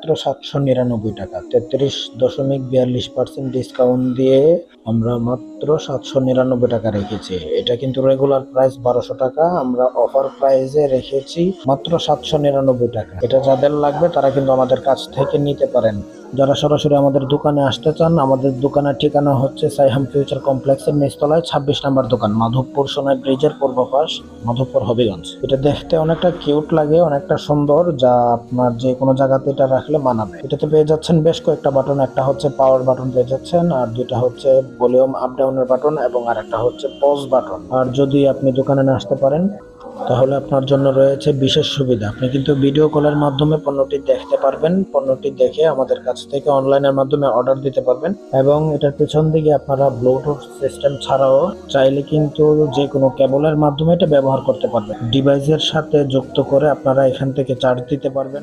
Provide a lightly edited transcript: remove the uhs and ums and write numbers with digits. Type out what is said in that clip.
মাত্র 799 টাকা। 33.42% ডিসকাউন্ট দিয়ে আমরা মাত্র 799 টাকা রেখেছি। এটা কিন্তু রেগুলার প্রাইস 1200 টাকা, আমরা অফার প্রাইসে রেখেছি মাত্র 799 টাকা। এটা যাদের লাগবে তারা কিন্তু আমাদের কাছ থেকে নিতে পারেন। যারা সরাসরি আমাদের দোকানে আসতে চান, আমাদের দোকানের ঠিকানা হচ্ছে সাইহাম ফিউচার কমপ্লেক্সের নিচতলায় 26 নম্বর দোকান, মাধবপুর সোনাই ব্রিজের পূর্ব পাশ, মাধবপুর হবিগঞ্জ। এটা দেখতে অনেকটা কিউট লাগে, অনেকটা সুন্দর, যা আপনার যে কোনো জায়গাতে এটা রাখলে মানাবে। এটাতে পেয়ে যাচ্ছেন বেশ কয়েকটা বাটন, একটা হচ্ছে পাওয়ার বাটন পেয়ে যাচ্ছেন, আর দুইটা হচ্ছে ভলিউম আপ ডাউনের বাটন, এবং আর একটা হচ্ছে পজ বাটন। আর যদি আপনি দোকানে না আসতে পারেন তাহলে আপনার জন্য রয়েছে বিশেষ সুবিধা। আপনি কিন্তু ভিডিও কলের মাধ্যমে পণ্যটি দেখতে পারবেন, পণ্যটি দেখে আমাদের কাছ থেকে অনলাইনের মাধ্যমে অর্ডার দিতে পারবেন। এবং এটার পেছন দিকে আপনারা ব্লুটুথ সিস্টেম ছাড়াও চাইলে কিন্তু যে কোনো কেবলের মাধ্যমে এটা ব্যবহার করতে পারবেন। ডিভাইসের সাথে যুক্ত করে আপনারা এখান থেকে চার্জ দিতে পারবেন।